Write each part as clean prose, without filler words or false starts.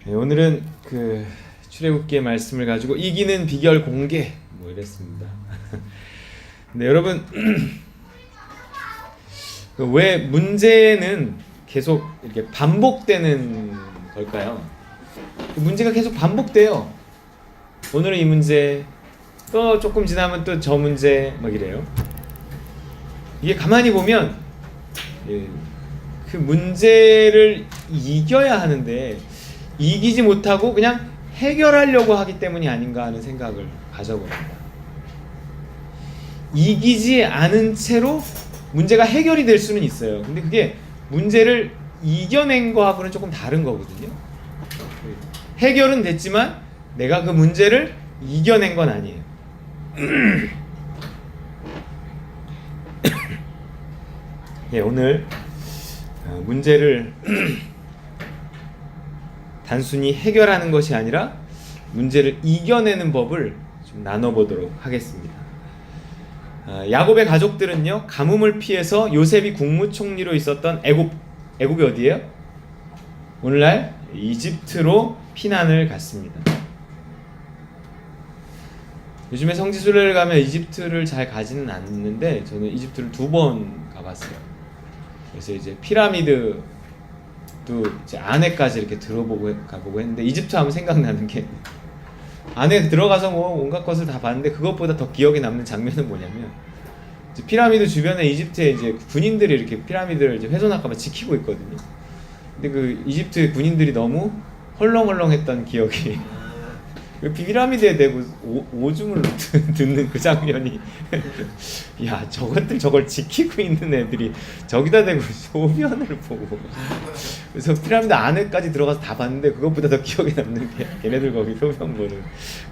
네, 오늘은 그 출애굽기의 말씀을 가지고 이기는 비결 공개 뭐 이랬습니다. 근데 여러분 왜 문제는 계속 이렇게 반복되는 걸까요? 문제가 계속 반복돼요. 오늘은 이 문제, 또 조금 지나면 또 저 문제 막 이래요. 이게 가만히 보면 그 문제를 이겨야 하는데 이기지 못하고 그냥 해결하려고 하기 때문이 아닌가 하는 생각을 가져봅니다. 이기지 않은 채로 문제가 해결이 될 수는 있어요. 근데 그게 문제를 이겨낸 거하고는 조금 다른 거거든요. 해결은 됐지만 내가 그 문제를 이겨낸 건 아니에요. 예, 오늘 문제를 단순히 해결하는 것이 아니라 문제를 이겨내는 법을 좀 나눠보도록 하겠습니다. 야곱의 가족들은요, 가뭄을 피해서 요셉이 국무총리로 있었던 애굽이 어디예요? 오늘날 이집트로 피난을 갔습니다. 요즘에 성지순례를 가면 이집트를 잘 가지는 않는데 저는 이집트를 2번 가봤어요. 그래서 이제 피라미드도 이제 안에까지 이렇게 가보고 했는데, 이집트 하면 생각나는 게 안에 들어가서 뭐 온갖 것을 다 봤는데 그것보다 더 기억에 남는 장면은 뭐냐면, 이제 피라미드 주변에 이집트에 이제 군인들이 이렇게 피라미드를 이제 훼손할까봐 지키고 있거든요. 근데 그 이집트 군인들이 너무 헐렁헐렁했던 기억이 피라미드에 대고 오줌을 듣는 그 장면이 야, 저걸 지키고 있는 애들이 저기다 대고 소변을 보고, 그래서 피라미드 안에까지 들어가서 다 봤는데 그것보다 더 기억에 남는 게 걔네들 거기 소변 보는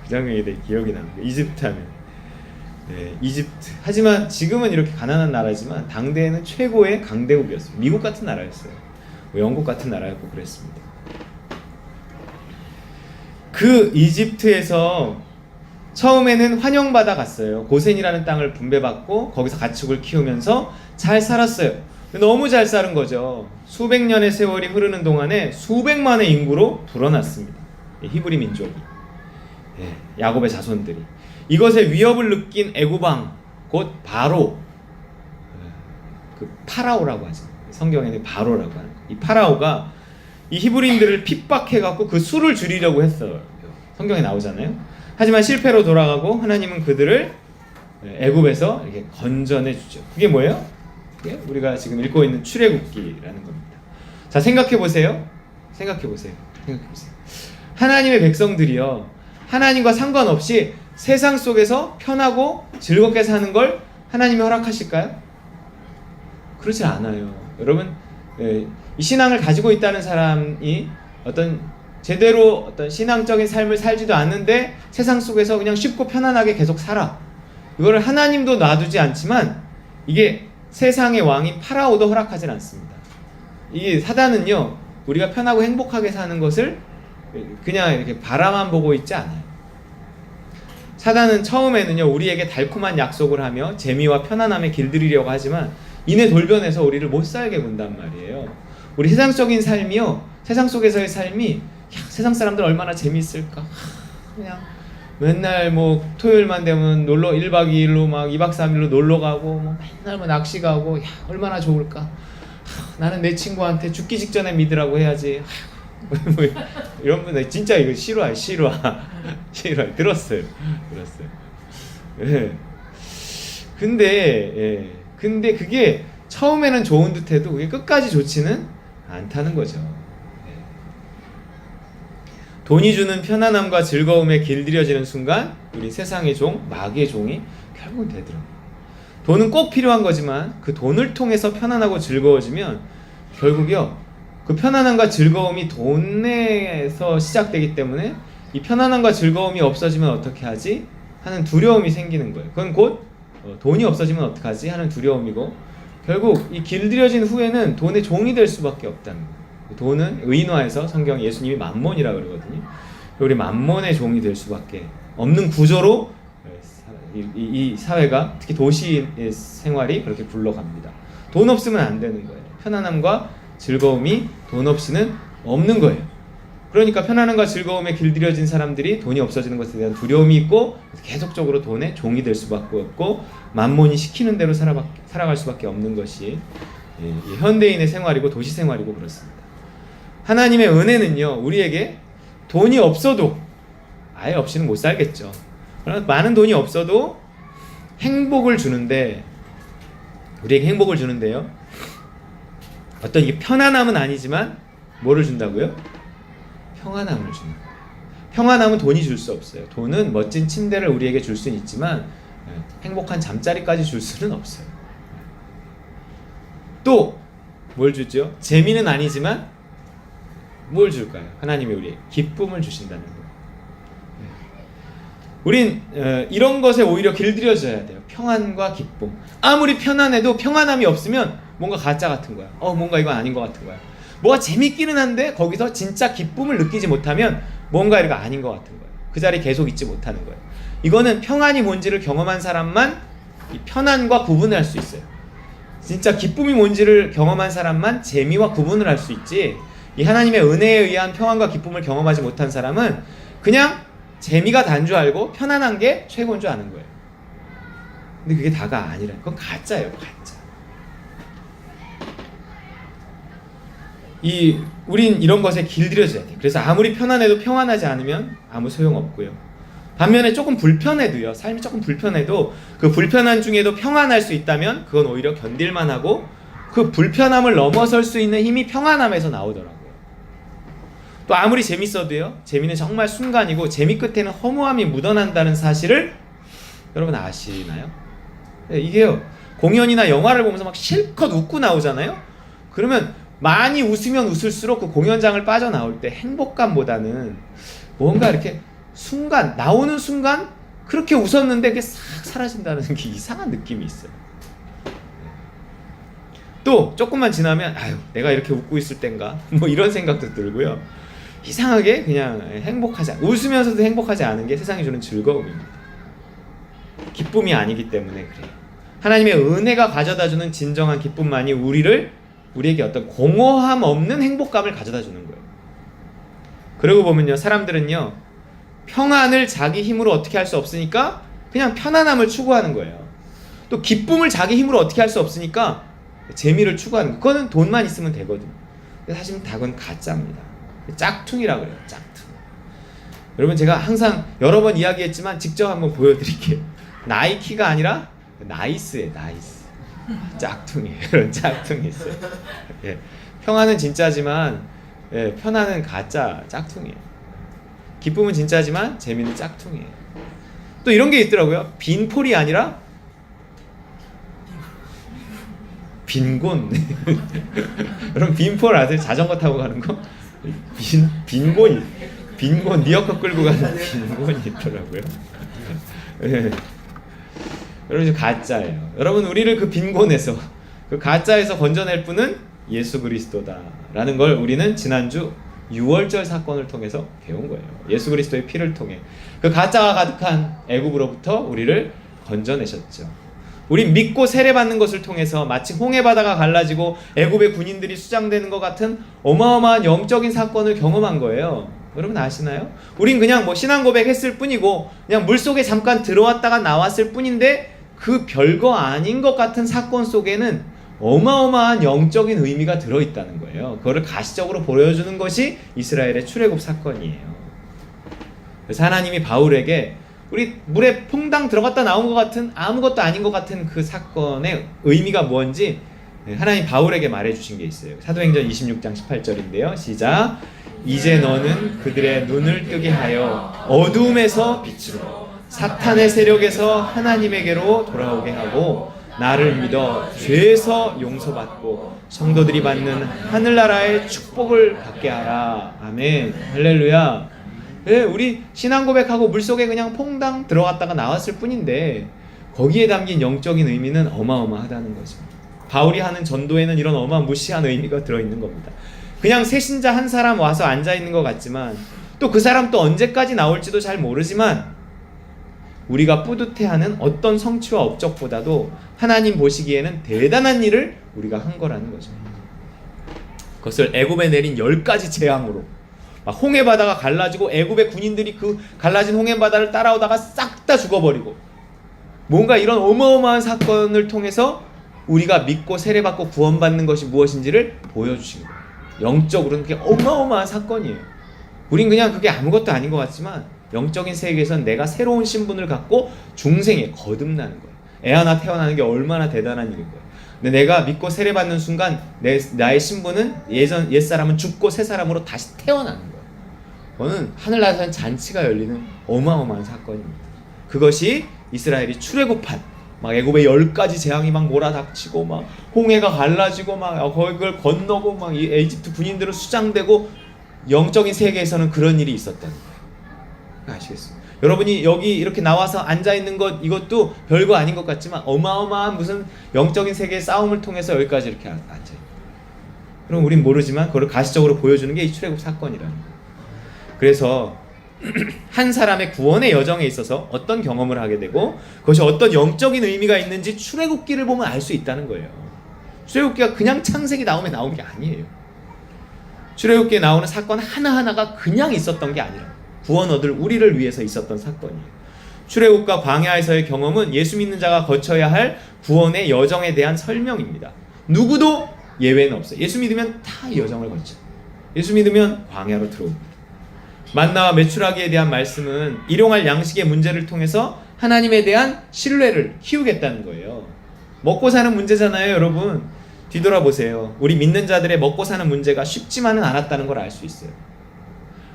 그 장면이 되게 기억이 납니다. 이집트 하면. 네, 이집트. 하지만 지금은 이렇게 가난한 나라지만 당대에는 최고의 강대국이었습니다. 미국 같은 나라였어요. 뭐 영국 같은 나라였고 그랬습니다. 그 이집트에서 처음에는 환영받아 갔어요. 고센이라는 땅을 분배받고 거기서 가축을 키우면서 잘 살았어요. 너무 잘 사는 거죠. 수백 년의 세월이 흐르는 동안에 수백만의 인구로 불어났습니다. 히브리 민족이, 야곱의 자손들이. 이것에 위협을 느낀 애굽왕, 곧 바로, 그 파라오라고 하죠. 성경에는 바로라고 하는, 이 파라오가 이 히브리인들을 핍박해갖고 그 수를 줄이려고 했어요. 성경에 나오잖아요. 하지만 실패로 돌아가고 하나님은 그들을 애굽에서 이렇게 건져내 주죠. 그게 뭐예요? 그게 우리가 지금 읽고 있는 출애굽기라는 겁니다. 자, 생각해 보세요. 하나님의 백성들이요, 하나님과 상관없이 세상 속에서 편하고 즐겁게 사는 걸 하나님이 허락하실까요? 그렇지 않아요. 여러분, 이 신앙을 가지고 있다는 사람이 제대로 어떤 신앙적인 삶을 살지도 않는데 세상 속에서 그냥 쉽고 편안하게 계속 살아. 이거를 하나님도 놔두지 않지만 이게 세상의 왕인 파라오도 허락하진 않습니다. 이 사단은요, 우리가 편하고 행복하게 사는 것을 그냥 이렇게 바라만 보고 있지 않아요. 사단은 처음에는요, 우리에게 달콤한 약속을 하며 재미와 편안함에 길들이려고 하지만 이내 돌변해서 우리를 못 살게 군단 말이에요. 우리 세상적인 삶이요, 세상 속에서의 삶이, 세상 사람들 얼마나 재미있을까. 그냥 맨날 뭐 토요일만 되면 1박 2일로 막 2박 3일로 놀러 가고, 뭐 맨날 뭐 낚시 가고, 얼마나 좋을까. 나는 내 친구한테 죽기 직전에 믿으라고 해야지. 뭐 이런 분들 진짜 이거 실화. 들었어요. 근데 그게 처음에는 좋은 듯해도 그게 끝까지 좋지는 않다는 거죠. 돈이 주는 편안함과 즐거움에 길들여지는 순간 우리 세상의 종, 마귀의 종이 결국은 되더라고요. 돈은 꼭 필요한 거지만 그 돈을 통해서 편안하고 즐거워지면 결국요, 그 편안함과 즐거움이 돈에서 시작되기 때문에 이 편안함과 즐거움이 없어지면 어떻게 하지? 하는 두려움이 생기는 거예요. 그건 곧 돈이 없어지면 어떡하지? 하는 두려움이고, 결국 이 길들여진 후에는 돈의 종이 될 수밖에 없다는 거예요. 돈은 의인화해서 성경 예수님이 만몬이라 그러거든요. 우리 만몬의 종이 될 수밖에 없는 구조로 이 사회가, 특히 도시의 생활이 그렇게 굴러갑니다. 돈 없으면 안 되는 거예요. 편안함과 즐거움이 돈 없이는 없는 거예요. 그러니까 편안함과 즐거움에 길들여진 사람들이 돈이 없어지는 것에 대한 두려움이 있고 계속적으로 돈의 종이 될 수밖에 없고 만몬이 시키는 대로 살아갈 수밖에 없는 것이 이 현대인의 생활이고 도시 생활이고 그렇습니다. 하나님의 은혜는요, 우리에게 돈이 없어도 아예 없이는 못 살겠죠. 그러나 많은 돈이 없어도 행복을 주는데, 우리에게 행복을 주는데요, 어떤 이게 편안함은 아니지만 뭐를 준다고요? 평안함을 주는 거예요. 평안함은 돈이 줄 수 없어요. 돈은 멋진 침대를 우리에게 줄 수는 있지만 행복한 잠자리까지 줄 수는 없어요. 또 뭘 주죠? 재미는 아니지만 뭘 줄까요? 하나님이 우리에게 기쁨을 주신다는 거예요. 우린 이런 것에 오히려 길들여져야 돼요. 평안과 기쁨. 아무리 편안해도 평안함이 없으면 뭔가 가짜 같은 거야. 뭔가 이건 아닌 것 같은 거야. 뭐가 재밌기는 한데 거기서 진짜 기쁨을 느끼지 못하면 뭔가 이거 아닌 것 같은 거예요. 그 자리에 계속 있지 못하는 거예요. 이거는 평안이 뭔지를 경험한 사람만 이 편안과 구분을 할 수 있어요. 진짜 기쁨이 뭔지를 경험한 사람만 재미와 구분을 할 수 있지, 이 하나님의 은혜에 의한 평안과 기쁨을 경험하지 못한 사람은 그냥 재미가 단 줄 알고 편안한 게 최고인 줄 아는 거예요. 근데 그게 다가 아니라, 그건 가짜예요. 가짜. 우린 이런 것에 길들여져야 돼요. 그래서 아무리 편안해도 평안하지 않으면 아무 소용없고요. 반면에 조금 불편해도요, 삶이 조금 불편해도 그 불편한 중에도 평안할 수 있다면 그건 오히려 견딜만 하고, 그 불편함을 넘어설 수 있는 힘이 평안함에서 나오더라고요. 또 아무리 재밌어도요, 재미는 정말 순간이고 재미 끝에는 허무함이 묻어난다는 사실을 여러분 아시나요? 네, 이게요, 공연이나 영화를 보면서 막 실컷 웃고 나오잖아요. 그러면 많이 웃으면 웃을수록 그 공연장을 빠져나올 때 행복감보다는 뭔가 이렇게 나오는 순간 그렇게 웃었는데 그게 싹 사라진다는 게 이상한 느낌이 있어요. 또 조금만 지나면 내가 이렇게 웃고 있을 땐가 뭐 이런 생각도 들고요. 이상하게 그냥 웃으면서도 행복하지 않은 게 세상이 주는 즐거움입니다. 기쁨이 아니기 때문에 그래요. 하나님의 은혜가 가져다주는 진정한 기쁨만이 우리에게 어떤 공허함 없는 행복감을 가져다주는 거예요. 그러고 보면요, 사람들은요, 평안을 자기 힘으로 어떻게 할 수 없으니까 그냥 편안함을 추구하는 거예요. 또 기쁨을 자기 힘으로 어떻게 할 수 없으니까 재미를 추구하는 거예요. 그거는 돈만 있으면 되거든요. 사실 그건 가짜입니다. 짝퉁이라고 그래요. 짝퉁. 여러분, 제가 항상 여러 번 이야기했지만 직접 한번 보여드릴게요. 나이키가 아니라 나이스예요. 나이스. 짝퉁이에요. 그런 짝퉁이 있어요. 예. 평안은 진짜지만 편안은 가짜, 짝퉁이에요. 기쁨은 진짜지만 재미는 짝퉁이에요. 또 이런 게 있더라고요. 빈폴이 아니라 빈곤. 여러분, 빈폴 아세요? 자전거 타고 가는 거? 빈곤 리어커 끌고 가는 빈곤이 있더라고요. 네. 여러분, 가짜예요. 여러분, 우리를 그 빈곤에서, 그 가짜에서 건져낼 분은 예수 그리스도다라는 걸 우리는 지난주 6월절 사건을 통해서 배운 거예요. 예수 그리스도의 피를 통해 그 가짜가 가득한 애굽으로부터 우리를 건져내셨죠. 우리 믿고 세례받는 것을 통해서 마치 홍해 바다가 갈라지고 애굽의 군인들이 수장되는 것 같은 어마어마한 영적인 사건을 경험한 거예요. 여러분 아시나요? 우린 그냥 신앙 고백했을 뿐이고 그냥 물속에 잠깐 들어왔다가 나왔을 뿐인데, 그 별거 아닌 것 같은 사건 속에는 어마어마한 영적인 의미가 들어있다는 거예요. 그거를 가시적으로 보여주는 것이 이스라엘의 출애굽 사건이에요. 그래서 하나님이 바울에게 우리 물에 퐁당 들어갔다 나온 것 같은, 아무것도 아닌 것 같은 그 사건의 의미가 뭔지 하나님 바울에게 말해주신 게 있어요. 사도행전 26장 18절인데요. 시작. 이제 너는 그들의 눈을 뜨게 하여 어두움에서 빛으로, 사탄의 세력에서 하나님에게로 돌아오게 하고, 나를 믿어 죄에서 용서받고 성도들이 받는 하늘나라의 축복을 받게 하라. 아멘. 할렐루야. 우리 신앙 고백하고 물속에 그냥 퐁당 들어갔다가 나왔을 뿐인데 거기에 담긴 영적인 의미는 어마어마하다는 거죠. 바울이 하는 전도에는 이런 어마무시한 의미가 들어있는 겁니다. 그냥 새신자 한 사람 와서 앉아있는 것 같지만, 또 그 사람 또 언제까지 나올지도 잘 모르지만, 우리가 뿌듯해하는 어떤 성취와 업적보다도 하나님 보시기에는 대단한 일을 우리가 한 거라는 거죠. 그것을 애굽에 내린 10가지 재앙으로 홍해 바다가 갈라지고 애굽의 군인들이 그 갈라진 홍해 바다를 따라오다가 싹 다 죽어버리고, 뭔가 이런 어마어마한 사건을 통해서 우리가 믿고 세례받고 구원받는 것이 무엇인지를 보여주신 거예요. 영적으로는 그게 어마어마한 사건이에요. 우린 그냥 그게 아무것도 아닌 것 같지만 영적인 세계에선 내가 새로운 신분을 갖고 중생에 거듭나는 거예요. 애 하나 태어나는 게 얼마나 대단한 일인 거예요. 근데 내가 믿고 세례받는 순간 나의 신분은 옛사람은 죽고 새 사람으로 다시 태어나는 거예요. 그거는 하늘나라에서는 잔치가 열리는 어마어마한 사건입니다. 그것이 이스라엘이 출애굽한 막 애굽의 10가지 재앙이 막 몰아닥치고 막 홍해가 갈라지고 막 그걸 건너고 막 이집트 군인들은 수장되고, 영적인 세계에서는 그런 일이 있었다는 거예요. 아시겠어요? 여러분이 여기 이렇게 나와서 앉아있는 것, 이것도 별거 아닌 것 같지만 어마어마한 무슨 영적인 세계의 싸움을 통해서 여기까지 이렇게 앉아있는 거예요. 그럼 우린 모르지만 그걸 가시적으로 보여주는 게 이 출애굽 사건이라는 거예요. 그래서 한 사람의 구원의 여정에 있어서 어떤 경험을 하게 되고 그것이 어떤 영적인 의미가 있는지 출애굽기를 보면 알 수 있다는 거예요. 출애굽기가 그냥 창세기 나오면 나온 게 아니에요. 출애굽기에 나오는 사건 하나하나가 그냥 있었던 게 아니라 구원 얻을 우리를 위해서 있었던 사건이에요. 출애굽과 광야에서의 경험은 예수 믿는 자가 거쳐야 할 구원의 여정에 대한 설명입니다. 누구도 예외는 없어요. 예수 믿으면 다 여정을 거쳐. 예수 믿으면 광야로 들어옵니다. 만나와 메추라기에 대한 말씀은 일용할 양식의 문제를 통해서 하나님에 대한 신뢰를 키우겠다는 거예요. 먹고 사는 문제잖아요, 여러분. 뒤돌아보세요. 우리 믿는 자들의 먹고 사는 문제가 쉽지만은 않았다는 걸 알 수 있어요.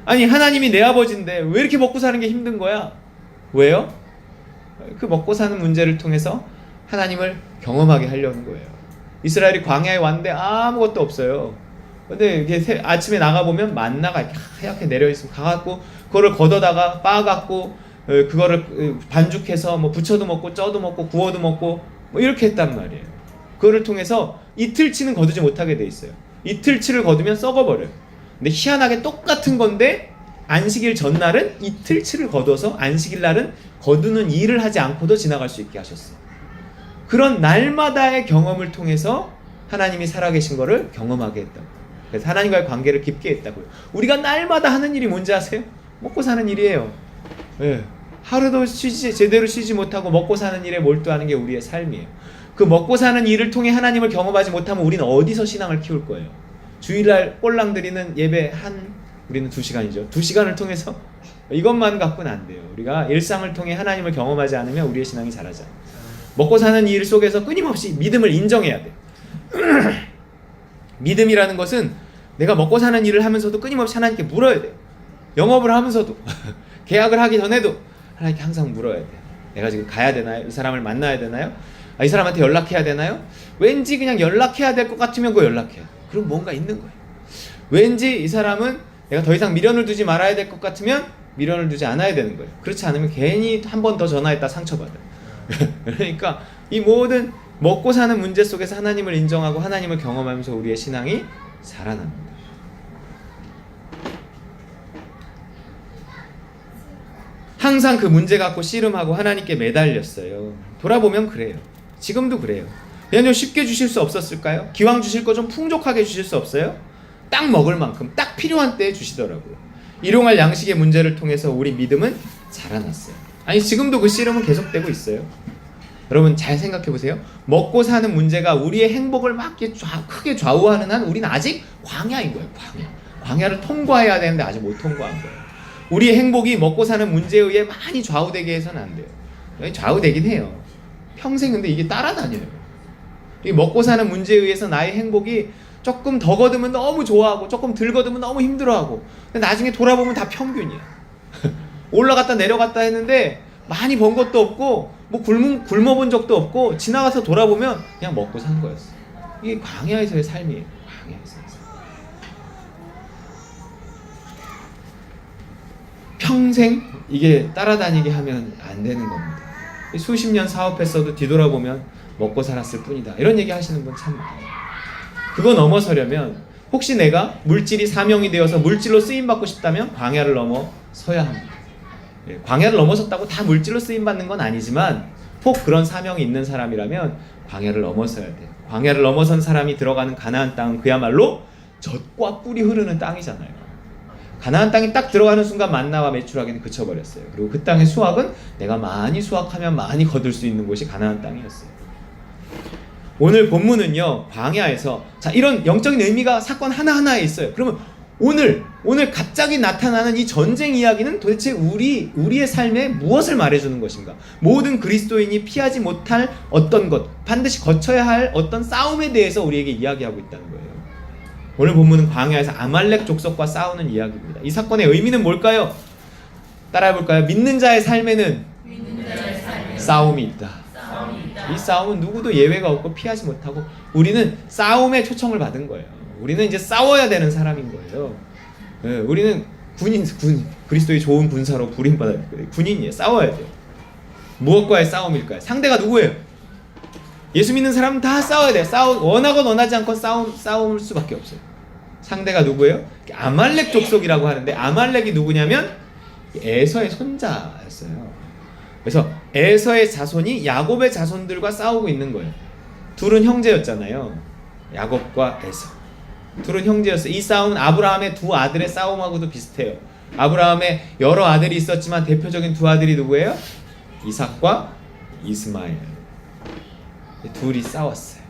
아니, 하나님이 내 아버지인데 왜 이렇게 먹고 사는 게 힘든 거야? 왜요? 그 먹고 사는 문제를 통해서 하나님을 경험하게 하려는 거예요. 이스라엘이 광야에 왔는데 아무것도 없어요. 근데 이렇게 아침에 나가보면 만나가 이렇게 하얗게 내려있으면 가갖고 그거를 걷어다가 빻아갖고 그거를 반죽해서 뭐 부쳐도 먹고 쪄도 먹고 구워도 먹고 뭐 이렇게 했단 말이에요. 그거를 통해서 이틀치는 거두지 못하게 돼 있어요. 이틀치를 거두면 썩어버려요. 근데 희한하게 똑같은 건데 안식일 전날은 이틀치를 거둬서 안식일 날은 거두는 일을 하지 않고도 지나갈 수 있게 하셨어요. 그런 날마다의 경험을 통해서 하나님이 살아계신 거를 경험하게 했다고. 그래서 하나님과의 관계를 깊게 했다고요. 우리가 날마다 하는 일이 뭔지 아세요? 먹고 사는 일이에요. 네. 하루도 제대로 쉬지 못하고 먹고 사는 일에 몰두하는 게 우리의 삶이에요. 그 먹고 사는 일을 통해 하나님을 경험하지 못하면 우리는 어디서 신앙을 키울 거예요? 주일날 꼴랑 드리는 예배 우리는 2시간이죠. 2시간을 통해서 이것만 갖고는 안 돼요. 우리가 일상을 통해 하나님을 경험하지 않으면 우리의 신앙이 자라지 않아요. 먹고 사는 일 속에서 끊임없이 믿음을 인정해야 돼요. 믿음이라는 것은 내가 먹고 사는 일을 하면서도 끊임없이 하나님께 물어야 돼요. 영업을 하면서도 계약을 하기 전에도 하나님께 항상 물어야 돼요. 내가 지금 가야 되나요? 이 사람을 만나야 되나요? 이 사람한테 연락해야 되나요? 왠지 그냥 연락해야 될 것 같으면 그거 연락해요. 그럼 뭔가 있는 거예요. 왠지 이 사람은 내가 더 이상 미련을 두지 말아야 될 것 같으면 미련을 두지 않아야 되는 거예요. 그렇지 않으면 괜히 한 번 더 전화했다 상처받아요. 그러니까 이 모든 먹고 사는 문제 속에서 하나님을 인정하고 하나님을 경험하면서 우리의 신앙이 살아납니다. 항상 그 문제 갖고 씨름하고 하나님께 매달렸어요. 돌아보면 그래요. 지금도 그래요. 그냥 좀 쉽게 주실 수 없었을까요? 기왕 주실 거 좀 풍족하게 주실 수 없어요? 딱 먹을 만큼 딱 필요한 때에 주시더라고요. 일용할 양식의 문제를 통해서 우리 믿음은 자라났어요. 아니, 지금도 그 씨름은 계속되고 있어요. 여러분 잘 생각해 보세요. 먹고 사는 문제가 우리의 행복을 막 크게 좌우하는 한 우리는 아직 광야인 거예요. 광야를 통과해야 되는데 아직 못 통과한 거예요. 우리의 행복이 먹고 사는 문제에 의해 많이 좌우되게 해서는 안 돼요. 좌우되긴 해요. 평생 근데 이게 따라다녀요. 이 먹고 사는 문제에 의해서 나의 행복이 조금 더 거두면 너무 좋아하고 조금 덜 거두면 너무 힘들어하고, 근데 나중에 돌아보면 다 평균이야. 올라갔다 내려갔다 했는데 많이 번 것도 없고 뭐 굶어본 적도 없고 지나가서 돌아보면 그냥 먹고 산 거였어. 이게 광야에서의 삶이에요. 광야에서의 삶. 평생 이게 따라다니게 하면 안 되는 겁니다. 수십 년 사업했어도 뒤돌아보면 먹고 살았을 뿐이다. 이런 얘기 하시는 분 참 많아요. 그거 넘어서려면 혹시 내가 물질이 사명이 되어서 물질로 쓰임받고 싶다면 광야를 넘어서야 합니다. 광야를 넘어섰다고 다 물질로 쓰임받는 건 아니지만 혹 그런 사명이 있는 사람이라면 광야를 넘어서야 돼요. 광야를 넘어선 사람이 들어가는 가나안 땅은 그야말로 젖과 꿀이 흐르는 땅이잖아요. 가나안 땅에 딱 들어가는 순간 만나와 메추라기는 그쳐버렸어요. 그리고 그 땅의 수확은 내가 많이 수확하면 많이 거둘 수 있는 곳이 가나안 땅이었어요. 오늘 본문은요, 광야에서 자, 이런 영적인 의미가 사건 하나하나에 있어요. 그러면 오늘 갑자기 나타나는 이 전쟁 이야기는 도대체 우리의 삶에 무엇을 말해주는 것인가? 모든 그리스도인이 피하지 못할 어떤 것, 반드시 거쳐야 할 어떤 싸움에 대해서 우리에게 이야기하고 있다는 거예요. 오늘 본문은 광야에서 아말렉 족속과 싸우는 이야기입니다. 이 사건의 의미는 뭘까요? 따라해볼까요? 믿는 자의 삶에는 싸움이 있다. 이 싸움은 누구도 예외가 없고 피하지 못하고 우리는 싸움에 초청을 받은 거예요. 우리는 이제 싸워야 되는 사람인 거예요. 네, 우리는 군인, 그리스도의 좋은 군사로 부림받아야 돼요. 군인이에요. 싸워야 돼요. 무엇과의 싸움일까요? 상대가 누구예요? 예수 믿는 사람은 다 싸워야 돼요. 원하건 원하지 않건 싸울 수밖에 없어요. 상대가 누구예요? 아말렉 족속이라고 하는데, 아말렉이 누구냐면 에서의 손자였어요. 그래서 에서의 자손이 야곱의 자손들과 싸우고 있는 거예요. 둘은 형제였잖아요. 야곱과 에서. 둘은 형제였어요. 이 싸움은 아브라함의 두 아들의 싸움하고도 비슷해요. 아브라함의 여러 아들이 있었지만 대표적인 두 아들이 누구예요? 이삭과 이스마엘. 둘이 싸웠어요.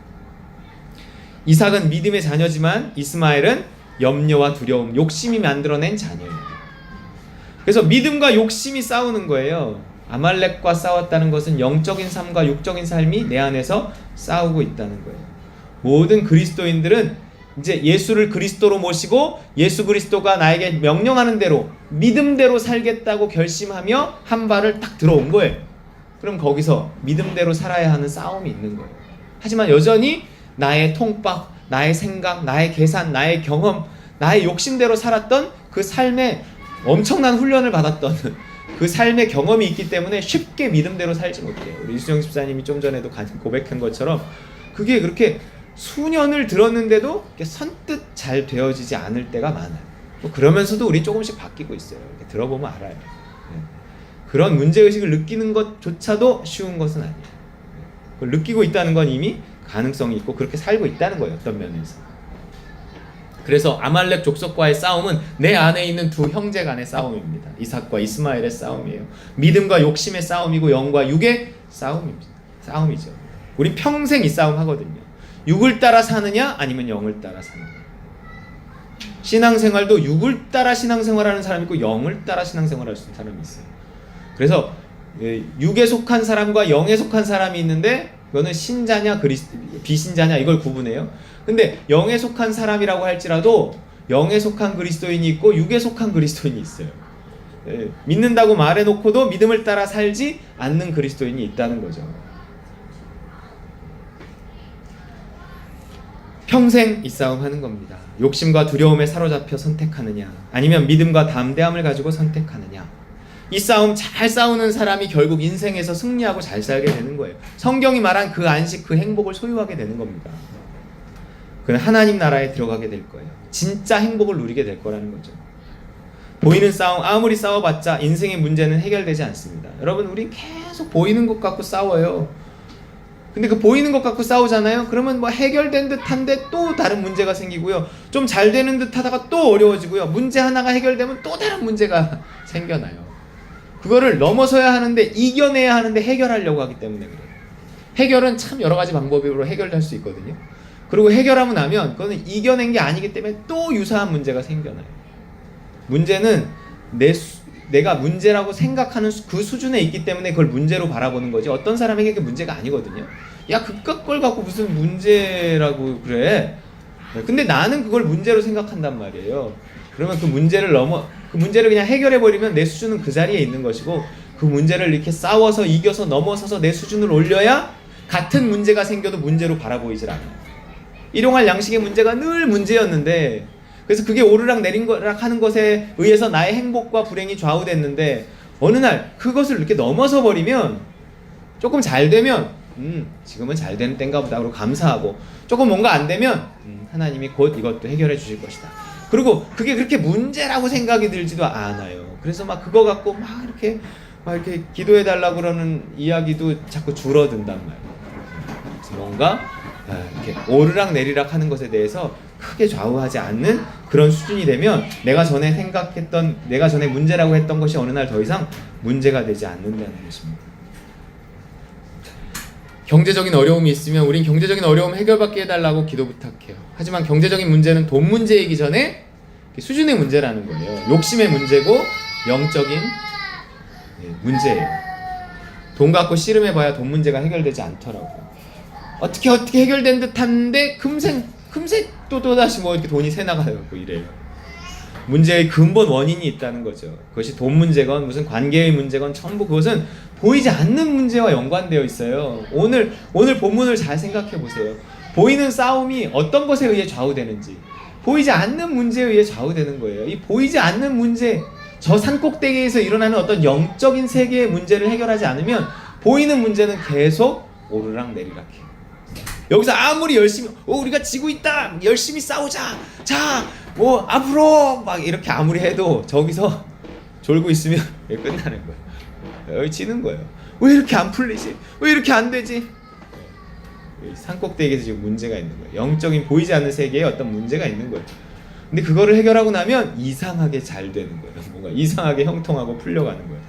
이삭은 믿음의 자녀지만 이스마엘은 염려와 두려움, 욕심이 만들어낸 자녀예요. 그래서 믿음과 욕심이 싸우는 거예요. 아말렉과 싸웠다는 것은 영적인 삶과 육적인 삶이 내 안에서 싸우고 있다는 거예요. 모든 그리스도인들은 이제 예수를 그리스도로 모시고 예수 그리스도가 나에게 명령하는 대로 믿음대로 살겠다고 결심하며 한 발을 딱 들어온 거예요. 그럼 거기서 믿음대로 살아야 하는 싸움이 있는 거예요. 하지만 여전히 나의 통박, 나의 생각, 나의 계산, 나의 경험, 나의 욕심대로 살았던 그 삶에 엄청난 훈련을 받았던 그 삶의 경험이 있기 때문에 쉽게 믿음대로 살지 못해요. 우리 이수영 집사님이 좀 전에도 고백한 것처럼 그게 그렇게 수년을 들었는데도 선뜻 잘 되어지지 않을 때가 많아요. 그러면서도 우리 조금씩 바뀌고 있어요. 이렇게 들어보면 알아요. 그런 문제의식을 느끼는 것조차도 쉬운 것은 아니에요. 그걸 느끼고 있다는 건 이미 가능성이 있고 그렇게 살고 있다는 거예요. 어떤 면에서. 그래서 아말렉 족속과의 싸움은 내 안에 있는 두 형제 간의 싸움입니다. 이삭과 이스마엘의 싸움이에요. 믿음과 욕심의 싸움이고 영과 육의 싸움이죠. 우린 평생 이 싸움 하거든요. 육을 따라 사느냐 아니면 영을 따라 사느냐. 신앙생활도 육을 따라 신앙생활하는 사람이 있고 영을 따라 신앙생활할 수 있는 사람이 있어요. 그래서 육에 속한 사람과 영에 속한 사람이 있는데 그거는 신자냐 비신자냐 이걸 구분해요. 근데 영에 속한 사람이라고 할지라도 영에 속한 그리스도인이 있고 육에 속한 그리스도인이 있어요. 믿는다고 말해놓고도 믿음을 따라 살지 않는 그리스도인이 있다는 거죠. 평생 이 싸움 하는 겁니다. 욕심과 두려움에 사로잡혀 선택하느냐 아니면 믿음과 담대함을 가지고 선택하느냐. 이 싸움 잘 싸우는 사람이 결국 인생에서 승리하고 잘 살게 되는 거예요. 성경이 말한 그 안식, 그 행복을 소유하게 되는 겁니다. 그는 하나님 나라에 들어가게 될 거예요. 진짜 행복을 누리게 될 거라는 거죠. 보이는 싸움, 아무리 싸워봤자 인생의 문제는 해결되지 않습니다. 여러분, 우린 계속 보이는 것 갖고 싸워요. 근데 그 보이는 것 갖고 싸우잖아요. 그러면 뭐 해결된 듯한데 또 다른 문제가 생기고요. 좀 잘 되는 듯하다가 또 어려워지고요. 문제 하나가 해결되면 또 다른 문제가 생겨나요. 그거를 넘어서야 하는데, 이겨내야 하는데 해결하려고 하기 때문에 그래요. 해결은 참 여러 가지 방법으로 해결할 수 있거든요. 그리고 해결하고 나면 그거는 이겨낸 게 아니기 때문에 또 유사한 문제가 생겨나요. 문제는 내가 문제라고 생각하는 그 수준에 있기 때문에 그걸 문제로 바라보는 거지, 어떤 사람에게 그게 문제가 아니거든요. 야, 그깟 걸 갖고 무슨 문제라고 그래. 근데 나는 그걸 문제로 생각한단 말이에요. 그러면 그 문제를 그냥 해결해버리면 내 수준은 그 자리에 있는 것이고, 그 문제를 이렇게 싸워서 이겨서 넘어서서 내 수준을 올려야 같은 문제가 생겨도 문제로 바라보이질 않아요. 일용할 양식의 문제가 늘 문제였는데, 그래서 그게 오르락 내리락 하는 것에 의해서 나의 행복과 불행이 좌우됐는데, 어느 날 그것을 이렇게 넘어서 버리면, 조금 잘 되면 지금은 잘 되는 때인가 보다 그러고 감사하고, 조금 뭔가 안 되면 하나님이 곧 이것도 해결해 주실 것이다. 그리고 그게 그렇게 문제라고 생각이 들지도 않아요. 그래서 막 그거 갖고 막 이렇게 기도해 달라고 그러는 이야기도 자꾸 줄어든단 말이에요. 그래서 뭔가 이렇게 오르락 내리락 하는 것에 대해서 크게 좌우하지 않는 그런 수준이 되면 내가 전에 생각했던, 내가 전에 문제라고 했던 것이 어느 날 더 이상 문제가 되지 않는다는 것입니다. 경제적인 어려움이 있으면 우린 경제적인 어려움 해결받게 해달라고 기도 부탁해요. 하지만 경제적인 문제는 돈 문제이기 전에 수준의 문제라는 거예요. 욕심의 문제고 영적인 문제예요. 돈 갖고 씨름해봐야 돈 문제가 해결되지 않더라고요. 어떻게 해결된 듯한데 금세 또다시 뭐 이렇게 돈이 새나가고 이래요. 문제의 근본 원인이 있다는 거죠. 그것이 돈 문제건 무슨 관계의 문제건 전부 그것은 보이지 않는 문제와 연관되어 있어요. 오늘 본문을 잘 생각해 보세요. 보이는 싸움이 어떤 것에 의해 좌우되는지, 보이지 않는 문제에 의해 좌우되는 거예요. 이 보이지 않는 문제, 저 산꼭대기에서 일어나는 어떤 영적인 세계의 문제를 해결하지 않으면 보이는 문제는 계속 오르락내리락해요. 여기서 아무리 열심히 우리가 지고 있다, 열심히 싸우자, 자 뭐 앞으로 막 이렇게 아무리 해도 저기서 졸고 있으면 끝나는 거예요. 지는 거예요. 왜 이렇게 안 풀리지? 왜 이렇게 안 되지? 산꼭대기에서 지금 문제가 있는 거예요. 영적인 보이지 않는 세계에 어떤 문제가 있는 거예요. 근데 그거를 해결하고 나면 이상하게 잘 되는 거예요. 뭔가 이상하게 형통하고 풀려가는 거예요.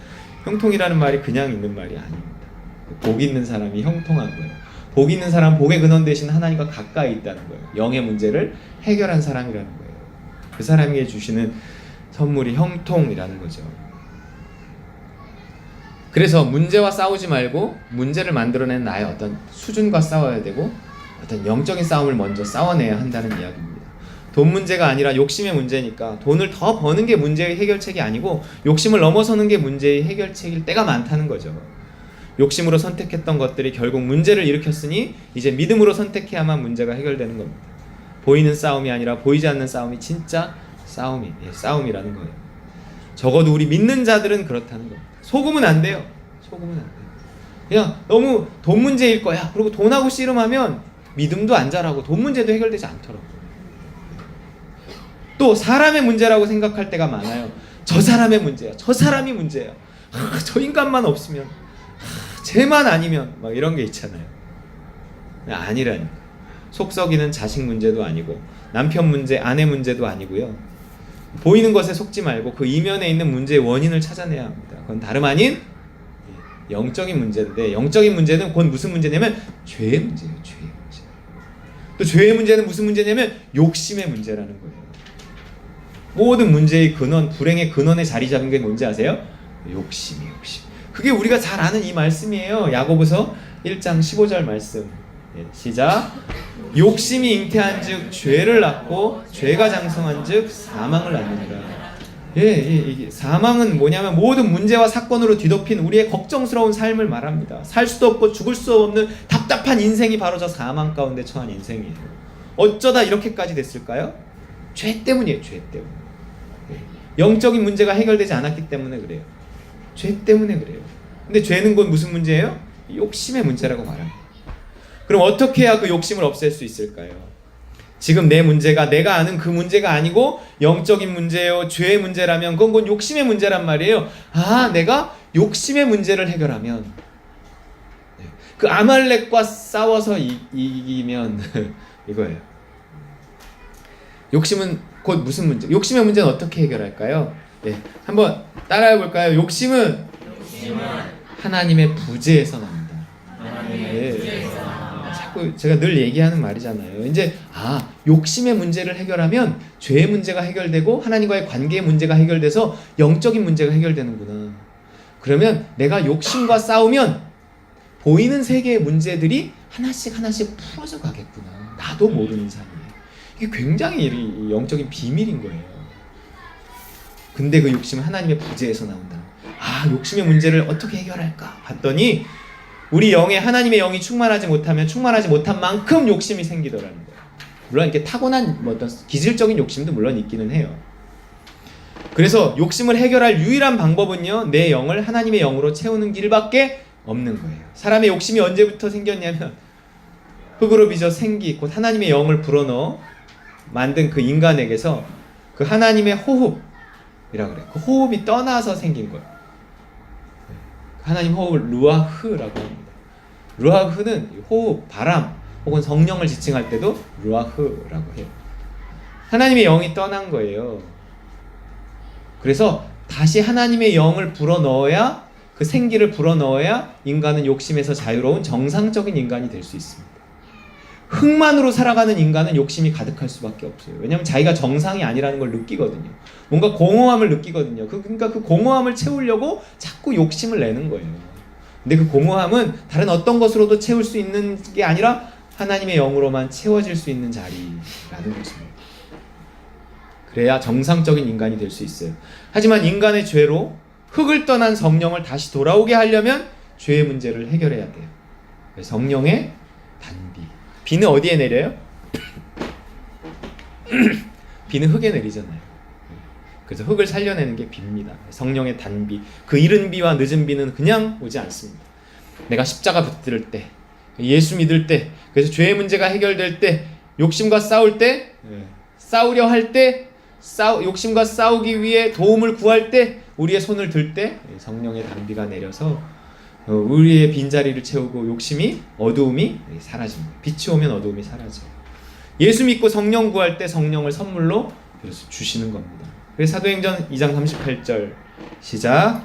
형통이라는 말이 그냥 있는 말이 아닙니다. 복 있는 사람이 형통한 거예요. 복 있는 사람, 복의 근원 대신 하나님과 가까이 있다는 거예요. 영의 문제를 해결한 사람이라는 거예요. 그 사람에게 주시는 선물이 형통이라는 거죠. 그래서 문제와 싸우지 말고 문제를 만들어낸 나의 어떤 수준과 싸워야 되고 어떤 영적인 싸움을 먼저 싸워내야 한다는 이야기입니다. 돈 문제가 아니라 욕심의 문제니까 돈을 더 버는 게 문제의 해결책이 아니고 욕심을 넘어서는 게 문제의 해결책일 때가 많다는 거죠. 욕심으로 선택했던 것들이 결국 문제를 일으켰으니 이제 믿음으로 선택해야만 문제가 해결되는 겁니다. 보이는 싸움이 아니라 보이지 않는 싸움이 진짜 싸움이라는 거예요. 적어도 우리 믿는 자들은 그렇다는 겁니다. 속으면 안 돼요. 속으면 안 돼요. 그냥 너무 돈 문제일 거야. 그리고 돈하고 씨름하면 믿음도 안 자라고 돈 문제도 해결되지 않더라고요. 또 사람의 문제라고 생각할 때가 많아요. 저 사람의 문제야. 저 사람이 문제야. 저 인간만 없으면, 쟤만 아니면 막 이런 게 있잖아요. 아니라니까. 속 썩이는 자식 문제도 아니고 남편 문제, 아내 문제도 아니고요. 보이는 것에 속지 말고 그 이면에 있는 문제의 원인을 찾아내야 합니다. 그건 다름 아닌 영적인 문제인데, 영적인 문제는 곧 무슨 문제냐면 죄의 문제예요. 죄의 문제. 또 죄의 문제는 무슨 문제냐면 욕심의 문제라는 거예요. 모든 문제의 근원, 불행의 근원에 자리 잡은 게 뭔지 아세요? 욕심이에요. 욕심. 그게 우리가 잘 아는 이 말씀이에요. 야고보서 1장 15절 말씀. 시작. 욕심이 잉태한즉 죄를 낳고 죄가 장성한즉 사망을 낳느니라. 이게 사망은 뭐냐면 모든 문제와 사건으로 뒤덮인 우리의 걱정스러운 삶을 말합니다. 살 수도 없고 죽을 수 없는 답답한 인생이 바로 저 사망 가운데 처한 인생이에요. 어쩌다 이렇게까지 됐을까요? 죄 때문이에요. 죄 때문에. 영적인 문제가 해결되지 않았기 때문에 그래요. 죄 때문에 그래요. 근데 죄는 곧 무슨 문제예요? 욕심의 문제라고 말합니다. 그럼 어떻게 해야 그 욕심을 없앨 수 있을까요? 지금 내 문제가 내가 아는 그 문제가 아니고 영적인 문제예요. 죄의 문제라면 그건 곧 욕심의 문제란 말이에요. 내가 욕심의 문제를 해결하면, 그 아말렉과 싸워서 이기면 이거예요. 욕심은 곧 무슨 문제? 욕심의 문제는 어떻게 해결할까요? 한번 따라해 볼까요? 욕심은 하나님의 부재에서 납니다. 자꾸 제가 늘 얘기하는 말이잖아요. 이제 욕심의 문제를 해결하면 죄의 문제가 해결되고 하나님과의 관계의 문제가 해결돼서 영적인 문제가 해결되는구나. 그러면 내가 욕심과 싸우면 보이는 세계의 문제들이 하나씩 풀어져 가겠구나. 나도 모르는 사이에. 이게 굉장히 영적인 비밀인 거예요. 근데 그 욕심은 하나님의 부재에서 나온다. 욕심의 문제를 어떻게 해결할까 봤더니 우리 영에 하나님의 영이 충만하지 못한 만큼 욕심이 생기더라는 거예요. 물론 이렇게 타고난 어떤 기질적인 욕심도 물론 있기는 해요. 그래서 욕심을 해결할 유일한 방법은요, 내 영을 하나님의 영으로 채우는 길밖에 없는 거예요. 사람의 욕심이 언제부터 생겼냐면 흙으로 빚어 생기 곧 하나님의 영을 불어넣어 만든 그 인간에게서 그 하나님의 호흡이라고 그래요. 그 호흡이 떠나서 생긴 거예요. 하나님 호흡을 루아흐라고 합니다. 루아흐는 호흡, 바람 혹은 성령을 지칭할 때도 루아흐라고 해요. 하나님의 영이 떠난 거예요. 그래서 다시 하나님의 영을 불어넣어야, 그 생기를 불어넣어야 인간은 욕심에서 자유로운 정상적인 인간이 될 수 있습니다. 흙만으로 살아가는 인간은 욕심이 가득할 수밖에 없어요. 왜냐하면 자기가 정상이 아니라는 걸 느끼거든요. 뭔가 공허함을 느끼거든요. 그러니까 그 공허함을 채우려고 자꾸 욕심을 내는 거예요. 근데 그 공허함은 다른 어떤 것으로도 채울 수 있는 게 아니라 하나님의 영으로만 채워질 수 있는 자리라는 것입니다. 그래야 정상적인 인간이 될 수 있어요. 하지만 인간의 죄로 흙을 떠난 성령을 다시 돌아오게 하려면 죄의 문제를 해결해야 돼요. 성령의 단비. 비는 어디에 내려요? 비는 흙에 내리잖아요. 그래서 흙을 살려내는 게 비입니다. 성령의 단비. 그 이른 비와 늦은 비는 그냥 오지 않습니다. 내가 십자가 붙들 때, 예수 믿을 때, 그래서 죄의 문제가 해결될 때, 욕심과 싸울 때, 싸우려 할 때, 욕심과 싸우기 위해 도움을 구할 때, 우리의 손을 들 때 성령의 단비가 내려서 우리의 빈자리를 채우고 욕심이, 어두움이 사라집니다. 빛이 오면 어두움이 사라져요. 예수 믿고 성령 구할 때 성령을 선물로 주시는 겁니다. 그래서 사도행전 2장 38절 시작.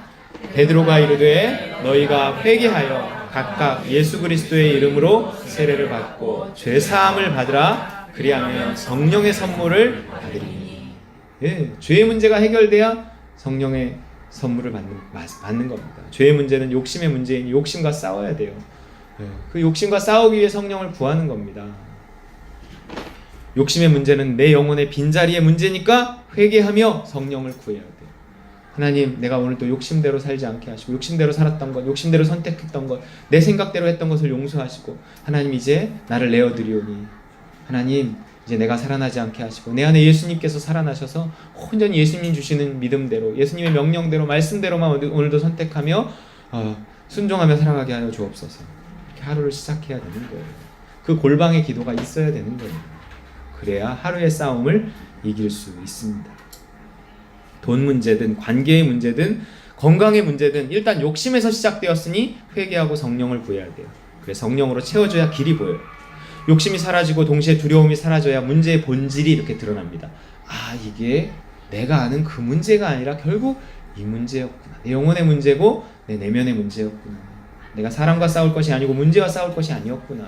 베드로가 이르되 너희가 회개하여 각각 예수 그리스도의 이름으로 세례를 받고 죄 사함을 받으라. 그리하면 성령의 선물을 받으리니. 예, 죄의 문제가 해결돼야 성령의 선물을 받는 겁니다. 죄의 문제는 욕심의 문제이니 욕심과 싸워야 돼요. 그 욕심과 싸우기 위해 성령을 구하는 겁니다. 욕심의 문제는 내 영혼의 빈자리의 문제니까 회개하며 성령을 구해야 돼요. 하나님, 내가 오늘 또 욕심대로 살지 않게 하시고, 욕심대로 살았던 것, 욕심대로 선택했던 것, 내 생각대로 했던 것을 용서하시고, 하나님 이제 나를 내어드리오니 하나님 이제 내가 살아나지 않게 하시고, 내 안에 예수님께서 살아나셔서 온전히 예수님 주시는 믿음대로, 예수님의 명령대로, 말씀대로만 오늘도 선택하며 순종하며 살아가게 하여 주옵소서. 이렇게 하루를 시작해야 되는 거예요. 그 골방의 기도가 있어야 되는 거예요. 그래야 하루의 싸움을 이길 수 있습니다. 돈 문제든 관계의 문제든 건강의 문제든 일단 욕심에서 시작되었으니 회개하고 성령을 구해야 돼요. 그래서 성령으로 채워줘야 길이 보여요. 욕심이 사라지고 동시에 두려움이 사라져야 문제의 본질이 이렇게 드러납니다. 아, 이게 내가 아는 그 문제가 아니라 결국 이 문제였구나. 내 영혼의 문제고 내 내면의 문제였구나. 내가 사람과 싸울 것이 아니고 문제와 싸울 것이 아니었구나.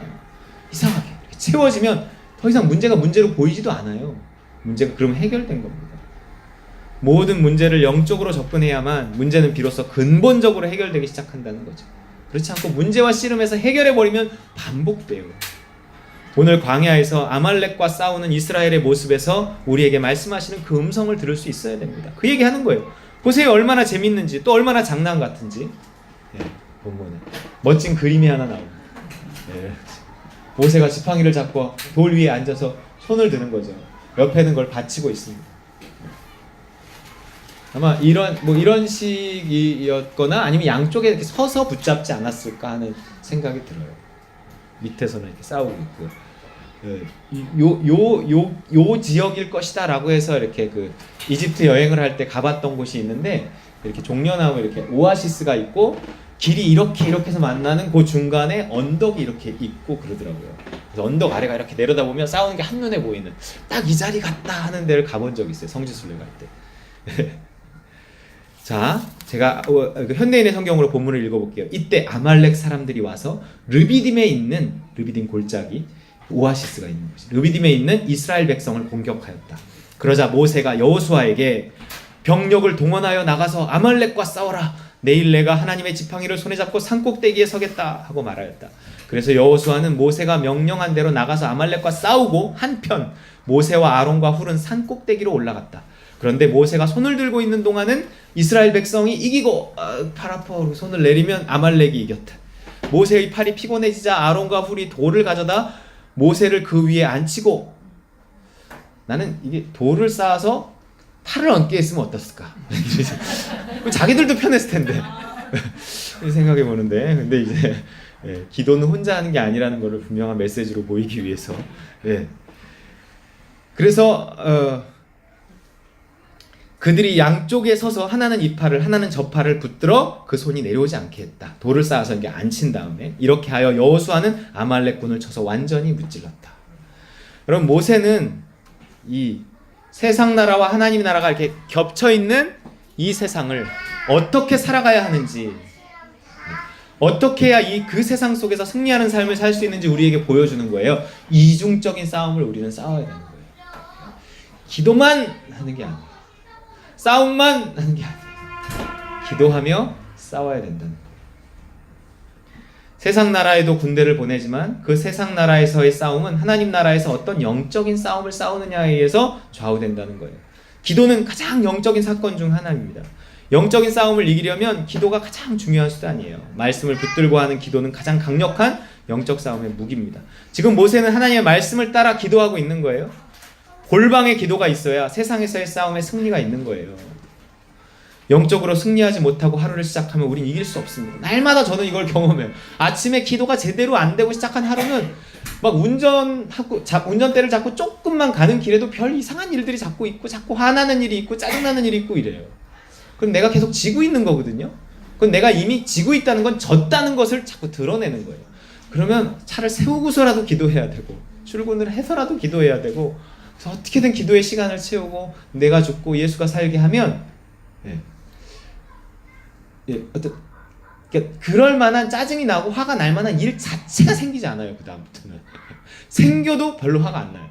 이상하게 이렇게 채워지면 더 이상 문제가 문제로 보이지도 않아요. 문제가 그러면 해결된 겁니다. 모든 문제를 영적으로 접근해야만 문제는 비로소 근본적으로 해결되기 시작한다는 거죠. 그렇지 않고 문제와 씨름해서 해결해버리면 반복돼요. 오늘 광야에서 아말렉과 싸우는 이스라엘의 모습에서 우리에게 말씀하시는 그 음성을 들을 수 있어야 됩니다. 그 얘기하는 거예요. 보세요, 얼마나 재밌는지, 또 얼마나 장난 같은지. 본문에 멋진 그림이 하나 나옵니다. 모세가 지팡이를 잡고 돌 위에 앉아서 손을 드는 거죠. 옆에 있는 걸 받치고 있습니다. 아마 이런 식이었거나 아니면 양쪽에 이렇게 서서 붙잡지 않았을까 하는 생각이 들어요. 밑에서는 이렇게 싸우고 있고, 요 지역일 것이다라고 해서 이렇게 그 이집트 여행을 할 때 가봤던 곳이 있는데, 이렇게 종려나무 이렇게 오아시스가 있고 길이 이렇게 해서 만나는 그 중간에 언덕이 이렇게 있고 그러더라고요. 그래서 언덕 아래가 이렇게 내려다보면 싸우는 게 한눈에 보이는 딱 이 자리 같다 하는 데를 가본 적이 있어요. 성지순례 갈 때. 자, 제가 현대인의 성경으로 본문을 읽어볼게요. 이때 아말렉 사람들이 와서 르비딤에 있는, 르비딤 골짜기 오아시스가 있는 곳이, 르비딤에 있는 이스라엘 백성을 공격하였다. 그러자 모세가 여호수아에게 병력을 동원하여 나가서 아말렉과 싸워라. 내일 내가 하나님의 지팡이를 손에 잡고 산꼭대기에 서겠다 하고 말하였다. 그래서 여호수아는 모세가 명령한 대로 나가서 아말렉과 싸우고, 한편 모세와 아론과 훌은 산꼭대기로 올라갔다. 그런데 모세가 손을 들고 있는 동안은 이스라엘 백성이 이기고, 팔 아파 손을 내리면 아말렉이 이겼다. 모세의 팔이 피곤해지자 아론과 훌이 돌을 가져다 모세를 그 위에 앉히고, 나는 이게 돌을 쌓아서 팔을 얹게 했으면 어땠을까? 자기들도 편했을 텐데 생각해 보는데, 근데 이제 기도는 혼자 하는 게 아니라는 것을 분명한 메시지로 보이기 위해서, 그래서 그들이 양쪽에 서서 하나는 이 팔을 하나는 저 팔을 붙들어 그 손이 내려오지 않게 했다. 돌을 쌓아서 이게 앉힌 다음에 이렇게 하여 여호수아는 아말렉군을 쳐서 완전히 무찔렀다. 여러분, 모세는 이 세상 나라와 하나님 나라가 이렇게 겹쳐 있는 이 세상을 어떻게 살아가야 하는지, 어떻게 해야 그 세상 속에서 승리하는 삶을 살 수 있는지 우리에게 보여주는 거예요. 이중적인 싸움을 우리는 싸워야 되는 거예요. 기도만 하는 게 아니에요. 싸움만 하는 게 아니에요. 기도하며 싸워야 된다는 거예요. 세상 나라에도 군대를 보내지만 그 세상 나라에서의 싸움은 하나님 나라에서 어떤 영적인 싸움을 싸우느냐에 의해서 좌우된다는 거예요. 기도는 가장 영적인 사건 중 하나입니다. 영적인 싸움을 이기려면 기도가 가장 중요한 수단이에요. 말씀을 붙들고 하는 기도는 가장 강력한 영적 싸움의 무기입니다. 지금 모세는 하나님의 말씀을 따라 기도하고 있는 거예요. 골방의 기도가 있어야 세상에서의 싸움에 승리가 있는 거예요. 영적으로 승리하지 못하고 하루를 시작하면 우린 이길 수 없습니다. 날마다 저는 이걸 경험해요. 아침에 기도가 제대로 안 되고 시작한 하루는 막 운전대를 잡고 조금만 가는 길에도 별 이상한 일들이 자꾸 있고, 자꾸 화나는 일이 있고, 짜증나는 일이 있고 이래요. 그럼 내가 계속 지고 있는 거거든요. 그건 내가 이미 지고 있다는 건 졌다는 것을 자꾸 드러내는 거예요. 그러면 차를 세우고서라도 기도해야 되고, 출근을 해서라도 기도해야 되고, 그래서 어떻게든 기도의 시간을 채우고 내가 죽고 예수가 살게 하면 그럴 만한, 짜증이 나고 화가 날 만한 일 자체가 생기지 않아요. 그 다음부터는 생겨도 별로 화가 안 나요.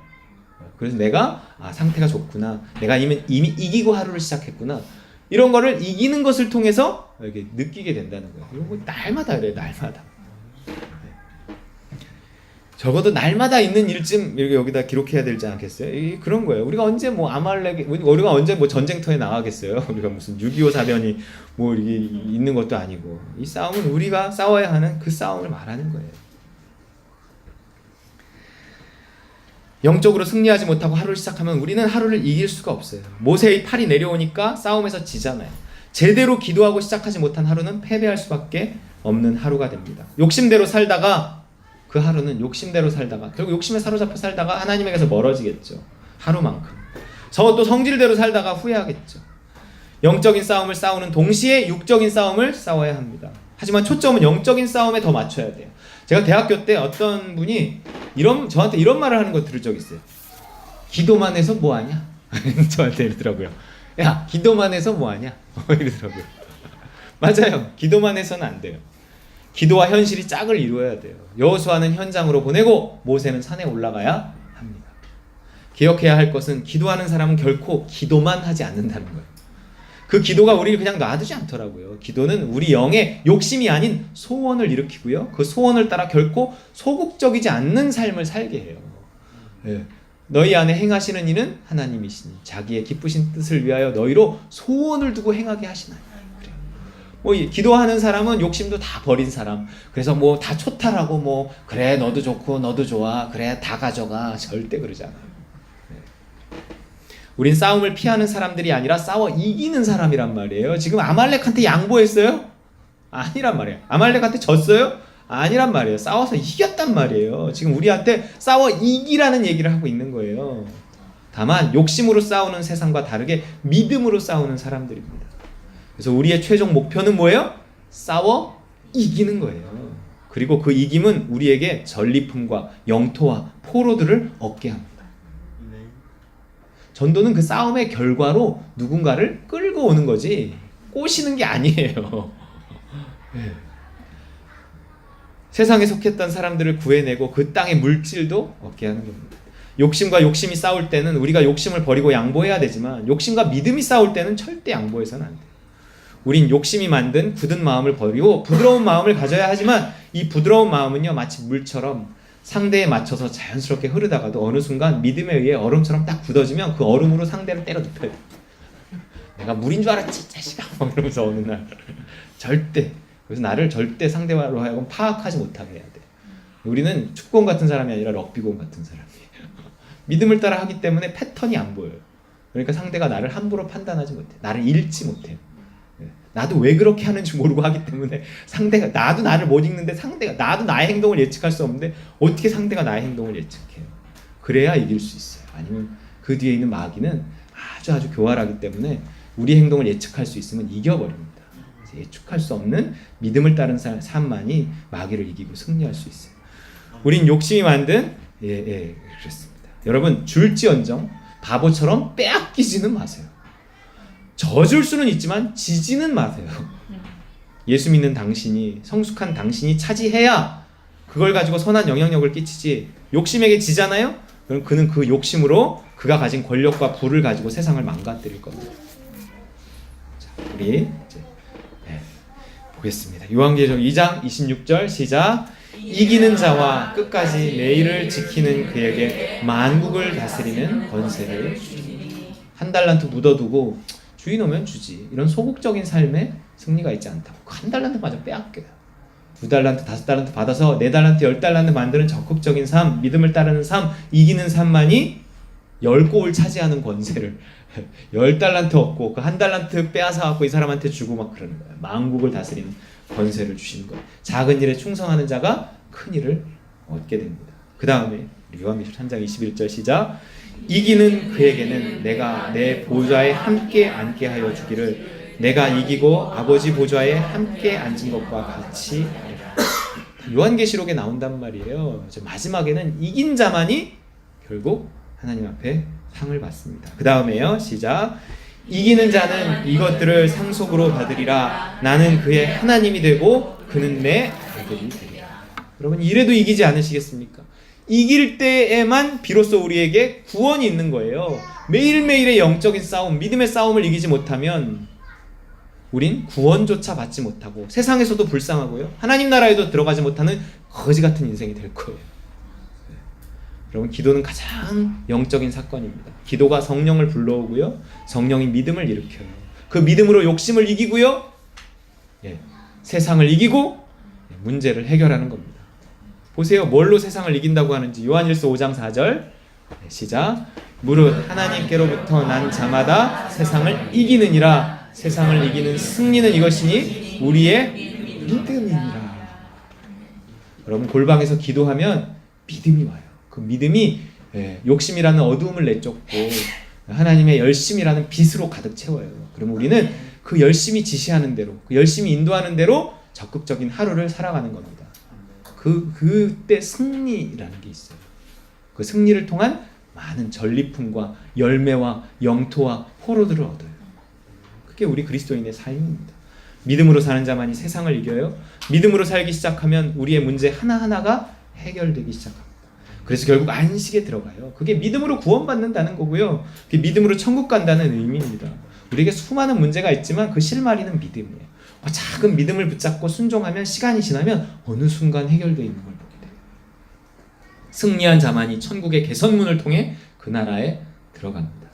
그래서 내가 상태가 좋구나, 내가 이미 이기고 하루를 시작했구나, 이런 거를 이기는 것을 통해서 이렇게 느끼게 된다는 거예요. 이런 거 날마다 그래요. 날마다. 적어도 날마다 있는 일쯤 여기다 기록해야 되지 않겠어요? 그런 거예요. 우리가 언제 우리가 언제 전쟁터에 나가겠어요? 우리가 무슨 6.25 사변이 이게 있는 것도 아니고. 이 싸움은 우리가 싸워야 하는 그 싸움을 말하는 거예요. 영적으로 승리하지 못하고 하루를 시작하면 우리는 하루를 이길 수가 없어요. 모세의 팔이 내려오니까 싸움에서 지잖아요. 제대로 기도하고 시작하지 못한 하루는 패배할 수밖에 없는 하루가 됩니다. 욕심대로 살다가 그 하루는 욕심대로 살다가 결국 욕심에 사로잡혀 살다가 하나님에게서 멀어지겠죠. 하루만큼. 또 성질대로 살다가 후회하겠죠. 영적인 싸움을 싸우는 동시에 육적인 싸움을 싸워야 합니다. 하지만 초점은 영적인 싸움에 더 맞춰야 돼요. 제가 대학교 때 어떤 분이 저한테 이런 말을 하는 거 들은 적 있어요. 기도만 해서 뭐하냐? 저한테 이러더라고요. 야, 기도만 해서 뭐하냐? 이러더라고요. 맞아요. 기도만 해서는 안 돼요. 기도와 현실이 짝을 이루어야 돼요. 여호수아는 현장으로 보내고 모세는 산에 올라가야 합니다. 기억해야 할 것은 기도하는 사람은 결코 기도만 하지 않는다는 거예요. 그 기도가 우리를 그냥 놔두지 않더라고요. 기도는 우리 영의 욕심이 아닌 소원을 일으키고요. 그 소원을 따라 결코 소극적이지 않는 삶을 살게 해요. 너희 안에 행하시는 이는 하나님이시니 자기의 기쁘신 뜻을 위하여 너희로 소원을 두고 행하게 하시나요. 기도하는 사람은 욕심도 다 버린 사람. 그래서 다 초탈하고 그래 너도 좋고 너도 좋아 그래 다 가져가, 절대 그러지 않아요. 우린 싸움을 피하는 사람들이 아니라 싸워 이기는 사람이란 말이에요. 지금 아말렉한테 양보했어요? 아니란 말이에요. 아말렉한테 졌어요? 아니란 말이에요. 싸워서 이겼단 말이에요. 지금 우리한테 싸워 이기라는 얘기를 하고 있는 거예요. 다만 욕심으로 싸우는 세상과 다르게 믿음으로 싸우는 사람들입니다. 그래서 우리의 최종 목표는 뭐예요? 싸워 이기는 거예요. 그리고 그 이김은 우리에게 전리품과 영토와 포로들을 얻게 합니다. 전도는 그 싸움의 결과로 누군가를 끌고 오는 거지 꼬시는 게 아니에요. 세상에 속했던 사람들을 구해내고 그 땅의 물질도 얻게 하는 겁니다. 욕심과 욕심이 싸울 때는 우리가 욕심을 버리고 양보해야 되지만 욕심과 믿음이 싸울 때는 절대 양보해서는 안 돼요. 우린 욕심이 만든 굳은 마음을 버리고 부드러운 마음을 가져야 하지만 이 부드러운 마음은요 마치 물처럼 상대에 맞춰서 자연스럽게 흐르다가도 어느 순간 믿음에 의해 얼음처럼 딱 굳어지면 그 얼음으로 상대를 때려 눕혀야 돼. 내가 물인 줄 알았지 자식아 이러면서 어느 날 절대, 그래서 나를 절대 상대로 하여금 파악하지 못하게 해야 돼. 우리는 축구공 같은 사람이 아니라 럭비공 같은 사람이에요. 믿음을 따라 하기 때문에 패턴이 안 보여요. 그러니까 상대가 나를 함부로 판단하지 못해. 나를 읽지 못해요. 나도 왜 그렇게 하는지 모르고 하기 때문에 상대가, 나도 나를 못 읽는데 나도 나의 행동을 예측할 수 없는데 어떻게 상대가 나의 행동을 예측해요. 그래야 이길 수 있어요. 아니면 그 뒤에 있는 마귀는 아주 교활하기 때문에 우리 행동을 예측할 수 있으면 이겨버립니다. 그래서 예측할 수 없는 믿음을 따른 삶만이 마귀를 이기고 승리할 수 있어요. 우린 욕심이 만든 그렇습니다. 여러분 줄지언정 바보처럼 빼앗기지는 마세요. 져줄 수는 있지만 지지는 마세요. 예수 믿는 당신이, 성숙한 당신이 차지해야 그걸 가지고 선한 영향력을 끼치지, 욕심에게 지잖아요? 그럼 그는 그 욕심으로 그가 가진 권력과 부를 가지고 세상을 망가뜨릴 겁니다. 자, 우리 이제 보겠습니다. 요한계시록 2장 26절 시작. 이기는 자와 끝까지 매일을 지키는 그에게 만국을 다스리는 권세를 주리니. 한 달란트 묻어두고 주인 오면 주지, 이런 소극적인 삶에 승리가 있지 않다고. 한 달란트마저 빼앗겨요. 2달란트, 5달란트 받아서 4달란트, 10달란트 만드는 적극적인 삶, 믿음을 따르는 삶, 이기는 삶만이 10골을 차지하는 권세를 10달란트 얻고 그 1달란트 빼앗아 갖고 이 사람한테 주고 막 그러는 거예요. 만국을 다스리는 권세를 주시는 거예요. 작은 일에 충성하는 자가 큰 일을 얻게 됩니다. 그 다음에 요한계시록 3장 21절 시작. 이기는 그에게는 내가 내 보좌에 함께 앉게 하여 주기를, 내가 이기고 아버지 보좌에 함께 앉은 것과 같이 하리라. 요한계시록에 나온단 말이에요. 마지막에는 이긴 자만이 결국 하나님 앞에 상을 받습니다. 그 다음에요. 시작. 이기는 자는 이것들을 상속으로 받으리라. 나는 그의 하나님이 되고 그는 내 아들이 되리라. 여러분, 이래도 이기지 않으시겠습니까? 이길 때에만 비로소 우리에게 구원이 있는 거예요. 매일매일의 영적인 싸움, 믿음의 싸움을 이기지 못하면 우린 구원조차 받지 못하고 세상에서도 불쌍하고요, 하나님 나라에도 들어가지 못하는 거지 같은 인생이 될 거예요. 여러분, 기도는 가장 영적인 사건입니다. 기도가 성령을 불러오고요, 성령이 믿음을 일으켜요. 그 믿음으로 욕심을 이기고요, 세상을 이기고 문제를 해결하는 겁니다. 보세요, 뭘로 세상을 이긴다고 하는지. 요한일서 5장 4절 시작. 무릇 하나님께로부터 난 자마다 세상을 이기느니라. 세상을 이기는 승리는 이것이니 우리의 믿음이니라. 여러분, 골방에서 기도하면 믿음이 와요. 그 믿음이 욕심이라는 어두움을 내쫓고 하나님의 열심이라는 빛으로 가득 채워요. 그럼 우리는 그 열심히 지시하는 대로, 그 열심히 인도하는 대로 적극적인 하루를 살아가는 겁니다. 그때 승리라는 게 있어요. 그 승리를 통한 많은 전리품과 열매와 영토와 포로들을 얻어요. 그게 우리 그리스도인의 삶입니다. 믿음으로 사는 자만이 세상을 이겨요. 믿음으로 살기 시작하면 우리의 문제 하나하나가 해결되기 시작합니다. 그래서 결국 안식에 들어가요. 그게 믿음으로 구원받는다는 거고요, 그게 믿음으로 천국 간다는 의미입니다. 우리에게 수많은 문제가 있지만 그 실마리는 믿음이에요. 작은 믿음을 붙잡고 순종하면 시간이 지나면 어느 순간 해결되어 있는 걸 보게 돼요. 승리한 자만이 천국의 개선문을 통해 그 나라에 들어갑니다.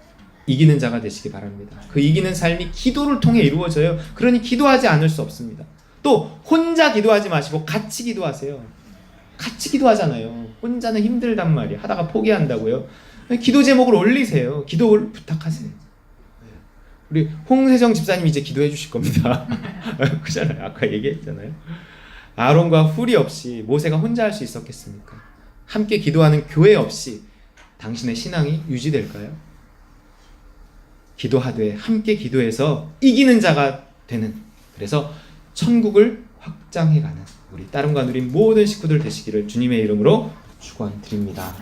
이기는 자가 되시기 바랍니다. 그 이기는 삶이 기도를 통해 이루어져요. 그러니 기도하지 않을 수 없습니다. 또 혼자 기도하지 마시고 같이 기도하세요. 같이 기도하잖아요. 혼자는 힘들단 말이에요. 하다가 포기한다고요. 기도 제목을 올리세요. 기도를 부탁하세요. 우리 홍세정 집사님이 이제 기도해 주실 겁니다. 그잖아요. 아까 얘기했잖아요. 아론과 훌이 없이 모세가 혼자 할 수 있었겠습니까? 함께 기도하는 교회 없이 당신의 신앙이 유지될까요? 기도하되 함께 기도해서 이기는 자가 되는, 그래서 천국을 확장해가는 우리 따름과 누린 모든 식구들 되시기를 주님의 이름으로 축원드립니다.